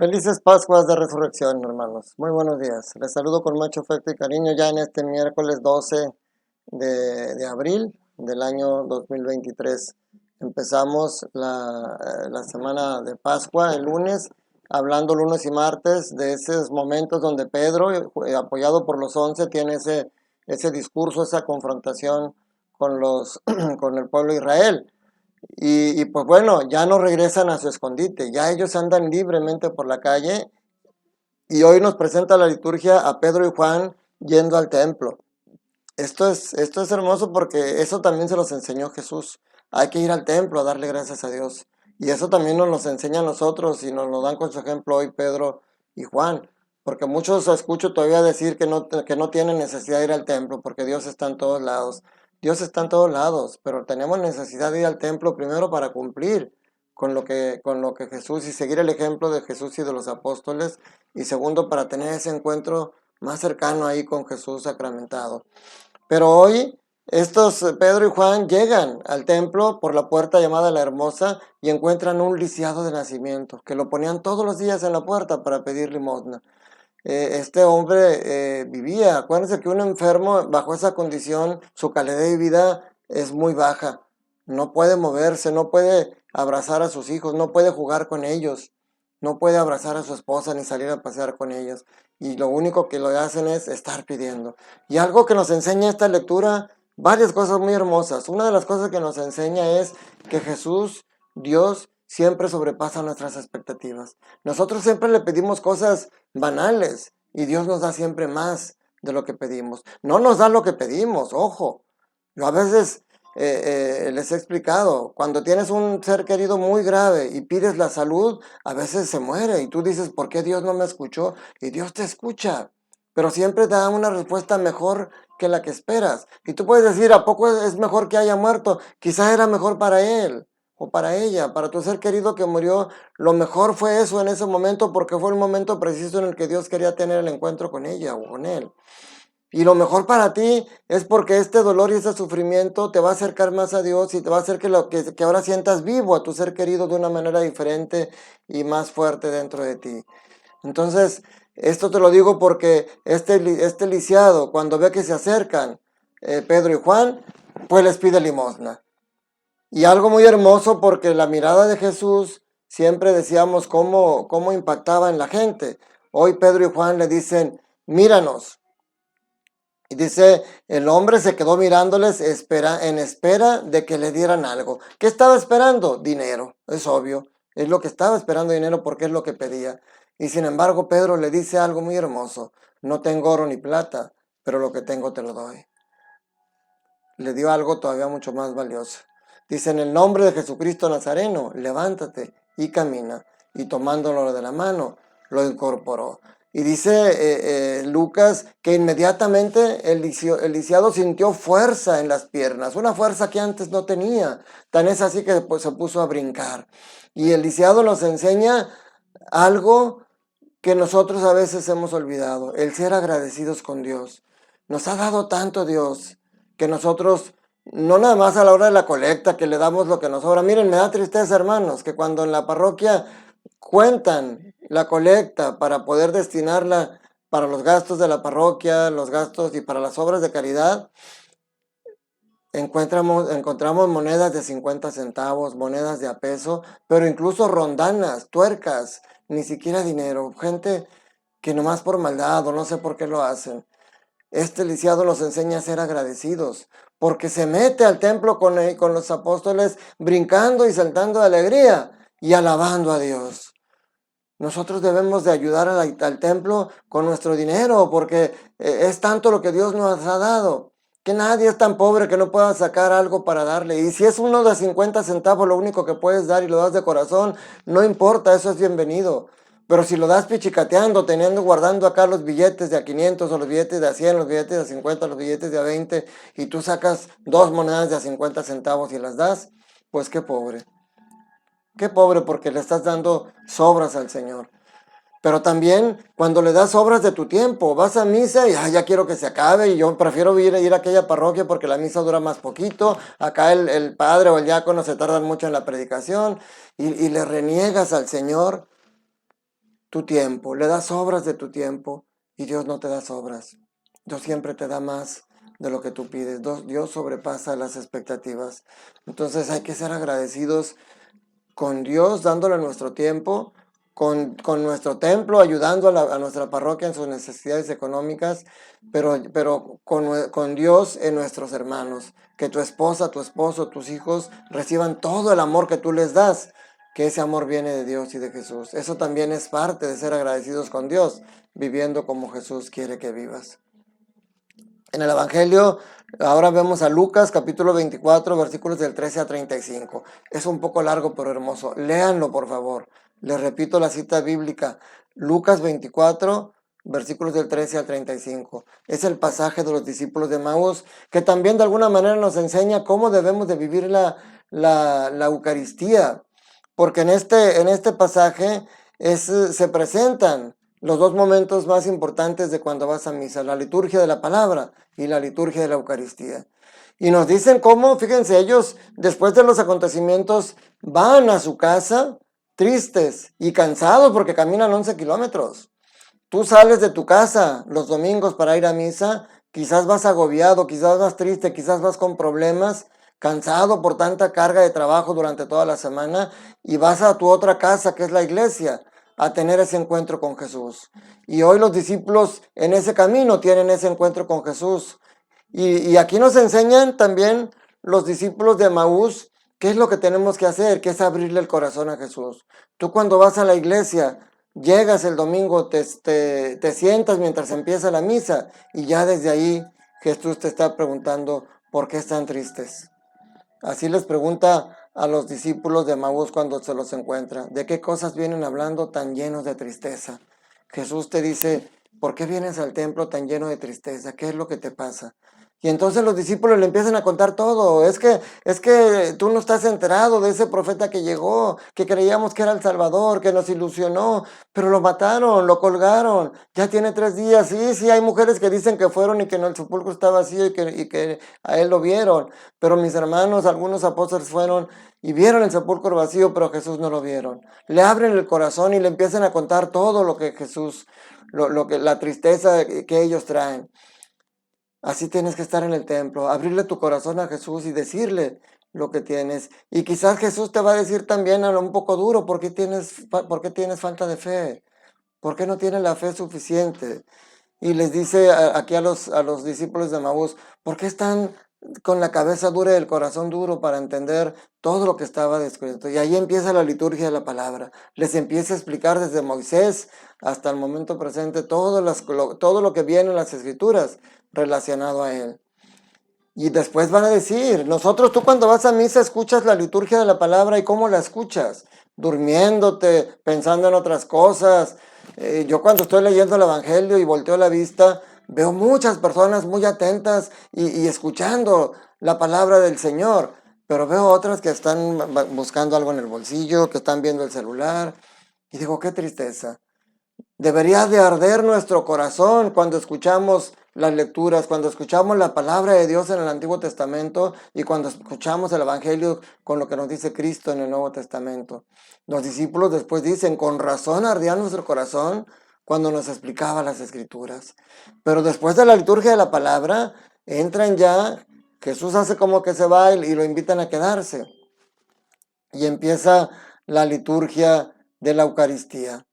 Felices Pascuas de Resurrección, hermanos. Muy buenos días. Les saludo con mucho afecto y cariño ya en este miércoles 12 de abril del año 2023. Empezamos la semana de Pascua el lunes, hablando lunes y martes de esos momentos donde Pedro, apoyado por los 11, tiene ese discurso, esa confrontación con el pueblo de Israel. Pues bueno, ya no regresan a su escondite, ya ellos andan libremente por la calle y hoy nos presenta la liturgia a Pedro y Juan yendo al templo. Esto es hermoso porque eso también se los enseñó Jesús. Hay que ir al templo a darle gracias a Dios. Y eso también nos lo enseña a nosotros y nos lo dan con su ejemplo hoy Pedro y Juan. Porque muchos escucho todavía decir que no tienen necesidad de ir al templo porque Dios está en todos lados. Dios está en todos lados, pero tenemos necesidad de ir al templo primero para cumplir con lo que Jesús y seguir el ejemplo de Jesús y de los apóstoles. Y segundo, para tener ese encuentro más cercano ahí con Jesús sacramentado. Pero hoy estos Pedro y Juan llegan al templo por la puerta llamada la Hermosa y encuentran un lisiado de nacimiento, que lo ponían todos los días en la puerta para pedir limosna. Este hombre vivía, acuérdense que un enfermo bajo esa condición, su calidad de vida es muy baja. No puede moverse, no puede abrazar a sus hijos, no puede jugar con ellos, no puede abrazar a su esposa ni salir a pasear con ellos. Y lo único que lo hacen es estar pidiendo. Y algo que nos enseña esta lectura, varias cosas muy hermosas. Una de las cosas que nos enseña es que Jesús, Dios, siempre sobrepasa nuestras expectativas. Nosotros siempre le pedimos cosas banales y Dios nos da siempre más de lo que pedimos. No nos da lo que pedimos, ojo. Yo a veces les he explicado, cuando tienes un ser querido muy grave y pides la salud, a veces se muere y tú dices, ¿por qué Dios no me escuchó? Y Dios te escucha, pero siempre te da una respuesta mejor que la que esperas. Y tú puedes decir, ¿a poco es mejor que haya muerto? Quizás era mejor para él o para ella, para tu ser querido que murió. Lo mejor fue eso en ese momento porque fue el momento preciso en el que Dios quería tener el encuentro con ella o con él. Y lo mejor para ti es porque este dolor y ese sufrimiento te va a acercar más a Dios y te va a hacer que ahora sientas vivo a tu ser querido de una manera diferente y más fuerte dentro de ti. Entonces, esto te lo digo porque este lisiado, cuando ve que se acercan Pedro y Juan, pues les pide limosna. Y algo muy hermoso porque la mirada de Jesús, siempre decíamos cómo impactaba en la gente. Hoy Pedro y Juan le dicen, míranos. Y dice, el hombre se quedó mirándoles en espera de que le dieran algo. ¿Qué estaba esperando? Dinero, es obvio. Es lo que estaba esperando, dinero, porque es lo que pedía. Y sin embargo, Pedro le dice algo muy hermoso. No tengo oro ni plata, pero lo que tengo te lo doy. Le dio algo todavía mucho más valioso. Dice, en el nombre de Jesucristo Nazareno, levántate y camina. Y tomándolo de la mano, lo incorporó. Y dice Lucas que inmediatamente el lisiado sintió fuerza en las piernas, una fuerza que antes no tenía. Tan es así que pues, se puso a brincar. Y el lisiado nos enseña algo que nosotros a veces hemos olvidado, el ser agradecidos con Dios. Nos ha dado tanto Dios que nosotros, no nada más a la hora de la colecta, que le damos lo que nos sobra. Miren, me da tristeza, hermanos, que cuando en la parroquia cuentan la colecta para poder destinarla para los gastos de la parroquia, los gastos y para las obras de caridad, encontramos monedas de 50 centavos, monedas de a peso, pero incluso rondanas, tuercas, ni siquiera dinero. Gente que nomás por maldad o no sé por qué lo hacen. Este lisiado nos enseña a ser agradecidos, porque se mete al templo con los apóstoles brincando y saltando de alegría y alabando a Dios. Nosotros debemos de ayudar al templo con nuestro dinero, porque es tanto lo que Dios nos ha dado, que nadie es tan pobre que no pueda sacar algo para darle. Y si es uno de 50 centavos lo único que puedes dar y lo das de corazón, no importa, eso es bienvenido. Pero si lo das pichicateando, guardando acá los billetes de a 500 o los billetes de a 100, los billetes de a 50, los billetes de a 20, y tú sacas dos monedas de a 50 centavos y las das, pues qué pobre. Qué pobre porque le estás dando sobras al Señor. Pero también cuando le das obras de tu tiempo, vas a misa y ya quiero que se acabe y yo prefiero ir a aquella parroquia porque la misa dura más poquito, acá el padre o el diácono se tardan mucho en la predicación y le reniegas al Señor. tu tiempo, le das sobras de tu tiempo y Dios no te da sobras. Dios siempre te da más de lo que tú pides. Dios sobrepasa las expectativas. Entonces hay que ser agradecidos con Dios, dándole nuestro tiempo, con nuestro templo, ayudando a nuestra parroquia en sus necesidades económicas, pero con Dios en nuestros hermanos. Que tu esposa, tu esposo, tus hijos reciban todo el amor que tú les das, que ese amor viene de Dios y de Jesús. Eso también es parte de ser agradecidos con Dios, viviendo como Jesús quiere que vivas. En el Evangelio, ahora vemos a Lucas capítulo 24, versículos del 13 a 35. Es un poco largo, pero hermoso. Léanlo, por favor. Les repito la cita bíblica. Lucas 24, versículos del 13 al 35. Es el pasaje de los discípulos de Maús, que también de alguna manera nos enseña cómo debemos de vivir la Eucaristía. Porque en este pasaje se presentan los dos momentos más importantes de cuando vas a misa, la liturgia de la palabra y la liturgia de la Eucaristía. Y nos dicen cómo, fíjense, ellos después de los acontecimientos van a su casa tristes y cansados porque caminan 11 kilómetros. Tú sales de tu casa los domingos para ir a misa, quizás vas agobiado, quizás vas triste, quizás vas con problemas, cansado por tanta carga de trabajo durante toda la semana y vas a tu otra casa que es la iglesia a tener ese encuentro con Jesús. Y hoy los discípulos en ese camino tienen ese encuentro con Jesús. Y aquí nos enseñan también los discípulos de Maús qué es lo que tenemos que hacer, que es abrirle el corazón a Jesús. Tú cuando vas a la iglesia, llegas el domingo, te sientas mientras empieza la misa y ya desde ahí Jesús te está preguntando por qué están tristes. Así les pregunta a los discípulos de Maús cuando se los encuentra, ¿de qué cosas vienen hablando tan llenos de tristeza? Jesús te dice, ¿por qué vienes al templo tan lleno de tristeza? ¿Qué es lo que te pasa? Y entonces los discípulos le empiezan a contar todo. Es que tú no estás enterado de ese profeta que llegó, que creíamos que era el Salvador, que nos ilusionó, pero lo mataron, lo colgaron. Ya tiene 3 días. Sí, hay mujeres que dicen que fueron y que el sepulcro está vacío y que a él lo vieron. Pero mis hermanos, algunos apóstoles fueron y vieron el sepulcro vacío, pero Jesús no lo vieron. Le abren el corazón y le empiezan a contar todo lo que Jesús, la tristeza que ellos traen. Así tienes que estar en el templo, abrirle tu corazón a Jesús y decirle lo que tienes. Y quizás Jesús te va a decir también a lo un poco duro, ¿por qué tienes falta de fe? ¿Por qué no tienes la fe suficiente? Y les dice aquí a los discípulos de Maús, ¿por qué están con la cabeza dura y el corazón duro para entender todo lo que estaba descrito? Y ahí empieza la liturgia de la palabra. Les empieza a explicar desde Moisés hasta el momento presente todo lo que viene en las escrituras relacionado a él. Y después van a decir, tú cuando vas a misa escuchas la liturgia de la palabra y ¿cómo la escuchas? Durmiéndote, pensando en otras cosas. Yo cuando estoy leyendo el Evangelio y volteo la vista, veo muchas personas muy atentas y escuchando la palabra del Señor, pero veo otras que están buscando algo en el bolsillo, que están viendo el celular, y digo, qué tristeza. Debería de arder nuestro corazón cuando escuchamos las lecturas, cuando escuchamos la palabra de Dios en el Antiguo Testamento y cuando escuchamos el Evangelio con lo que nos dice Cristo en el Nuevo Testamento. Los discípulos después dicen, con razón ardía nuestro corazón cuando nos explicaba las Escrituras. Pero después de la liturgia de la palabra, entran ya, Jesús hace como que se va y lo invitan a quedarse. Y empieza la liturgia de la Eucaristía.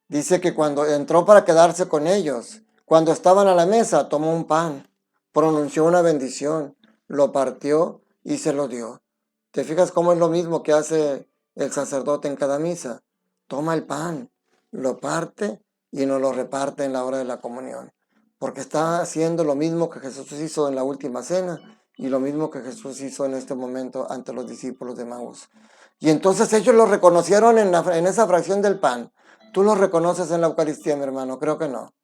Dice que cuando entró para quedarse con ellos, cuando estaban a la mesa, tomó un pan, pronunció una bendición, lo partió y se lo dio. ¿Te fijas cómo es lo mismo que hace el sacerdote en cada misa? Toma el pan, lo parte y nos lo reparte en la hora de la comunión. Porque está haciendo lo mismo que Jesús hizo en la última cena y lo mismo que Jesús hizo en este momento ante los discípulos de Maús. Y entonces ellos lo reconocieron en esa fracción del pan. ¿Tú lo reconoces en la Eucaristía, mi hermano? Creo que no.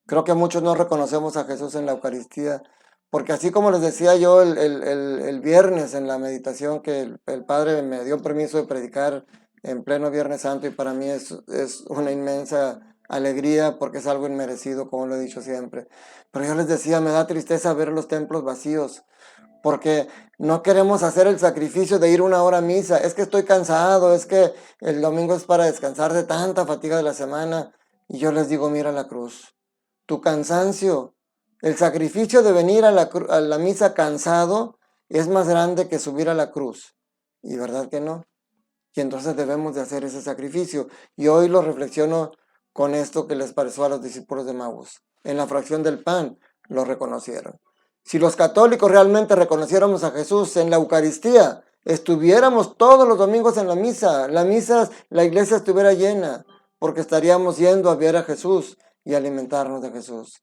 Creo que muchos no reconocemos a Jesús en la Eucaristía, porque así como les decía yo el viernes en la meditación que el Padre me dio permiso de predicar en pleno Viernes Santo y para mí es una inmensa alegría porque es algo inmerecido, como lo he dicho siempre. Pero yo les decía, me da tristeza ver los templos vacíos, porque no queremos hacer el sacrificio de ir 1 hora a misa. Es que estoy cansado, es que el domingo es para descansar de tanta fatiga de la semana. Y yo les digo, mira la cruz, tu cansancio, el sacrificio de venir a la misa cansado es más grande que subir a la cruz. ¿Y verdad que no? Y entonces debemos de hacer ese sacrificio. Y hoy lo reflexiono con esto que les pareció a los discípulos de Maús. En la fracción del pan lo reconocieron. Si los católicos realmente reconociéramos a Jesús en la Eucaristía, estuviéramos todos los domingos en la misa, la iglesia estuviera llena, porque estaríamos yendo a ver a Jesús y alimentarnos de Jesús.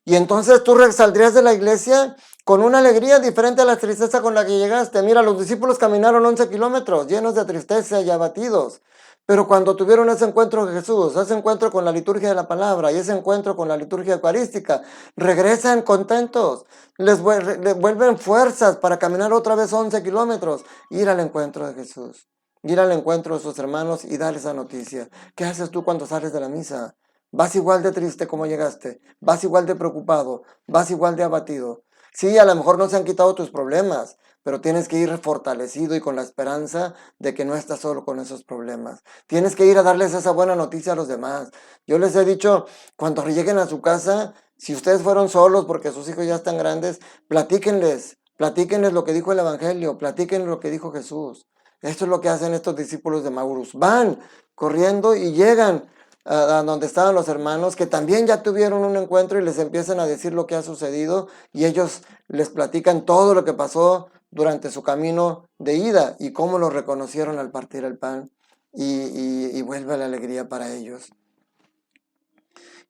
Y entonces tú saldrías de la iglesia con una alegría diferente a la tristeza con la que llegaste. Mira, los discípulos caminaron 11 kilómetros llenos de tristeza y abatidos. Pero cuando tuvieron ese encuentro con Jesús, ese encuentro con la liturgia de la palabra y ese encuentro con la liturgia eucarística, regresan contentos, les vuelven fuerzas para caminar otra vez 11 kilómetros, ir al encuentro de Jesús, ir al encuentro de sus hermanos y darles esa noticia. ¿Qué haces tú cuando sales de la misa? Vas igual de triste como llegaste, vas igual de preocupado, vas igual de abatido. Sí, a lo mejor no se han quitado tus problemas, pero tienes que ir fortalecido y con la esperanza de que no estás solo con esos problemas. Tienes que ir a darles esa buena noticia a los demás. Yo les he dicho, cuando lleguen a su casa, si ustedes fueron solos porque sus hijos ya están grandes, platíquenles lo que dijo el Evangelio, platíquenles lo que dijo Jesús. Esto es lo que hacen estos discípulos de Maús. Van corriendo y llegan a donde estaban los hermanos, que también ya tuvieron un encuentro y les empiezan a decir lo que ha sucedido y ellos les platican todo lo que pasó durante su camino de ida y cómo lo reconocieron al partir el pan y vuelve la alegría para ellos.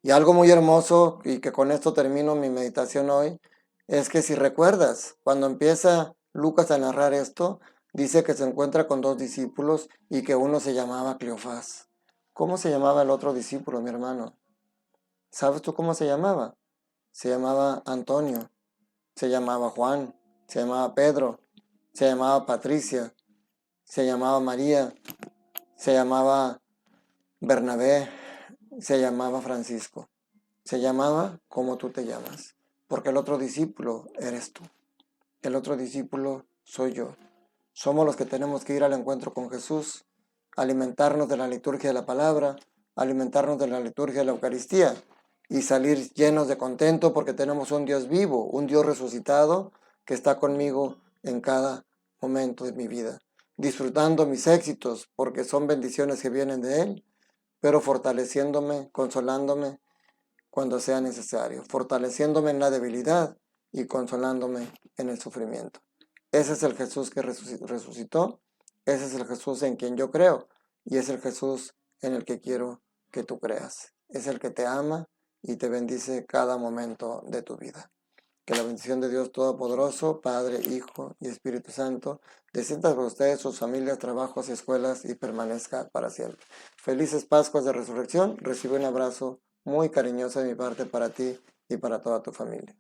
Y algo muy hermoso, y que con esto termino mi meditación hoy, es que si recuerdas, cuando empieza Lucas a narrar esto, dice que se encuentra con 2 discípulos y que uno se llamaba Cleofás. ¿Cómo se llamaba el otro discípulo, mi hermano? ¿Sabes tú cómo se llamaba? Se llamaba Antonio, se llamaba Juan, se llamaba Pedro, se llamaba Patricia, se llamaba María, se llamaba Bernabé, se llamaba Francisco. Se llamaba como tú te llamas, porque el otro discípulo eres tú. El otro discípulo soy yo. Somos los que tenemos que ir al encuentro con Jesús, alimentarnos de la liturgia de la palabra, alimentarnos de la liturgia de la Eucaristía y salir llenos de contento porque tenemos un Dios vivo, un Dios resucitado que está conmigo en cada momento de mi vida, disfrutando mis éxitos porque son bendiciones que vienen de Él, pero fortaleciéndome, consolándome cuando sea necesario, fortaleciéndome en la debilidad y consolándome en el sufrimiento. Ese es el Jesús que resucitó, ese es el Jesús en quien yo creo y es el Jesús en el que quiero que tú creas. Es el que te ama y te bendice cada momento de tu vida. Que la bendición de Dios Todopoderoso, Padre, Hijo y Espíritu Santo, descienda sobre ustedes, sus familias, trabajos y escuelas y permanezca para siempre. Felices Pascuas de Resurrección. Recibe un abrazo muy cariñoso de mi parte para ti y para toda tu familia.